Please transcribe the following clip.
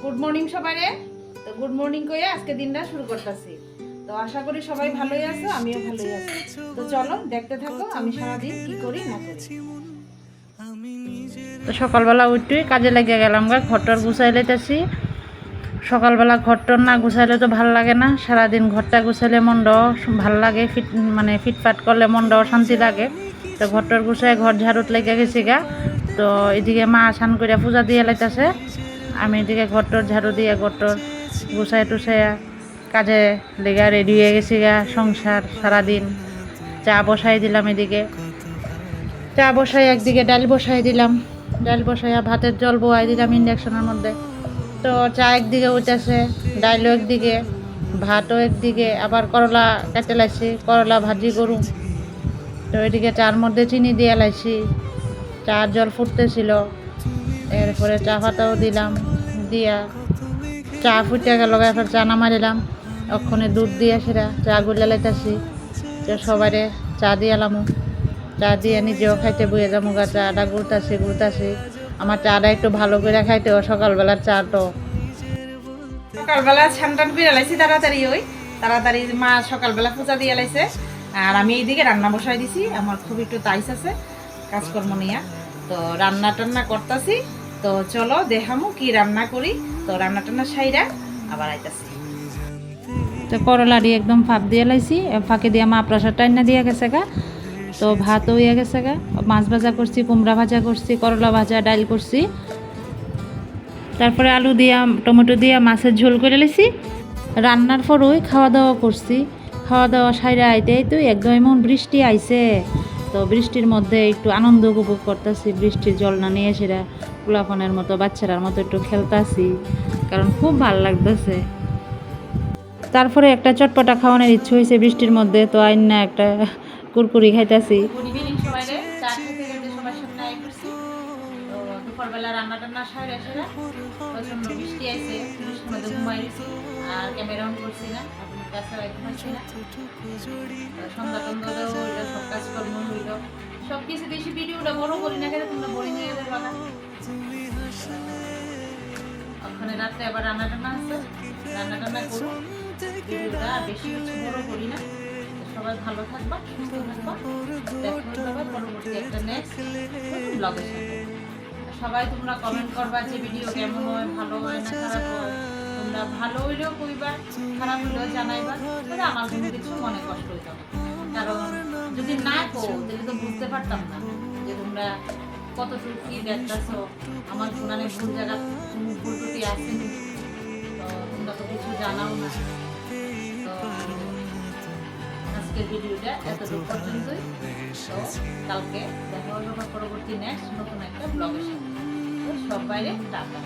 Good morning সবাইরে। তো good morning কইয়া আজকে দিনটা শুরু করতেছি। তো আশা করি সবাই ভালোই আছো, আমিও ভালোই আছি। তো চলো দেখতে থাকো আমি সারাদিন কি করি না করি। তো সকালবেলা উঠে কাজে লাগিয়ে গেলাম গা, ঘরটর গুছাই লইতেছি। সকালবেলা ঘরটর না গুছাইলে তো ভাল লাগে না, সারাদিন ঘরটা গুছাইলে মনটাও ভাল লাগে, ফিটফাট করলে মনটাও শান্তি লাগে। তো ঘরটর গুছাই ঘর ঝাড়ুত লেগে গেছি গা। তো এদিকে মা স্নান করে পূজা দিয়ে লাইতেছে, আমি এদিকে ঘরটর ঝাড়ু দিয়ে ঘরটর গুছাই টুছাইয়া কাজে লেগা রেডি হয়ে গেছি গা। সংসার সারাদিন চা বসাই দিলাম, এদিকে চা বসাই একদিকে ডাল বসাই দিলাম, ডাল বসাইয়া ভাতের জল বয়াই দিলাম ইন্ডাকশনের মধ্যে। তো চা একদিকে উঠেছে, ডালও একদিকে, ভাতও একদিকে, আবার করলা কাটে লাইছি, করলা ভাজি করুম। তো এদিকে চার মধ্যে চিনি দিয়ে লাইছি, চার জল ফুটতেছিল, এরপরে চা পাতাও দিলাম, দিয়া চা ফুটে গেল, এরপর চা নামাই দিলাম। ওখানে দুধ দিয়ে সেটা চা গুলে লাইতেছি। তো সবাইরে চা দিয়ে এলাম, চা দিয়ে নিজেও খাইতে বইয়ে যাবো গা। চাটা গুলতাছি। আমার চাটা একটু ভালো করে খাইতে হয়, সকালবেলার চা তো সকালবেলা ছান করে লাইছি তাড়াতাড়ি মা সকালবেলা পূজা দিয়ে লাইছে। আর আমি এইদিকে রান্না বসাই দিছি, আমার খুব একটু তাইস আছে কাজকর্ম নিয়ে। তো রান্না টান্না করতেছি। তো চলো দেখামু কি রান্না করি। তো রান্না টান্না সাইরা আবার আইতাছি। তো করলা দিয়ে একদম ফাঁক দিয়ে লাইছি, ফাঁকে দিয়ে মা প্রসাদ টাইনা দিয়ে গেছে গা। তো ভাতও হয়ে গেছে গা, মাছ ভাজা করছি, কুমড়া ভাজা করছি, করলা ভাজা, ডাল করছি, তারপরে আলু দিয়া টমেটো দিয়া মাছের ঝোল করে লেছি। রান্নার পরই খাওয়া দাওয়া করছি, খাওয়া দাওয়া সাইরা আইতে তো একদম এমন বৃষ্টি আইছে। তো বৃষ্টির মধ্যে একটু আনন্দ উপভোগ করতেছি, বৃষ্টির জল না নিয়ে সেটা পোলাপানের মতো বাচ্চারার মতো একটু খেলতেছি, কারণ খুব ভালো লাগতেছে। তারপরে একটা চটপটা খাওয়ানোর ইচ্ছে হয়েছে বৃষ্টির মধ্যে, তো আইন না একটা কুরকুরি খাইতেছি। দুপুরবেলা রান্না টান্না সাইরা সেরা প্রচন্ড বৃষ্টি আইছে, বৃষ্টির মধ্যে ঘুমাই গেছি আর ক্যামেরা অন করছি না, আপনার কাছে ঘুমাইছি না। সন্ধ্যা টন্ধা হইল, সব কাজকর্ম হইল, সব কিছু বেশি ভিডিওটা বড় করি না, কেন তোমরা বোরিং হয়ে যাবে না। ওখানে রাত্রে আবার রান্না টান্না আছে, রান্না টান্না করবো, ভিডিওটা বেশি কিছু বড় করি না। সবাই ভালো থাকবা, সুস্থ থাকবা, দেখা হবে পরবর্তী একটা নেক্সট ব্লগের সাথে। সবাই তোমরা কমেন্ট করবা যে ভিডিও কেমন হয়, ভালো হয় না খারাপ হয়। তোমরা ভালো হইলেও কইবা, খারাপ হইলেও জানাইবা, তাহলে আমার কোনো কিছু মনে কষ্ট হইতো না। কারণ যদি না কো তাহলে তো বুঝতে পারতাম না যে তোমরা কতটুকু কি দেখতেছো, আমার কোনানে ভুল জায়গা ভুল ত্রুটি আসেনি, তো তোমরা তো কিছু জানাও না। তো আজকের ভিডিওটা এতটুকু পর্যন্তই। তো কালকে দেখা হলো পরবর্তী নেক্সট নতুন একটা ব্লগের সাথে। সবাইরে টাটা।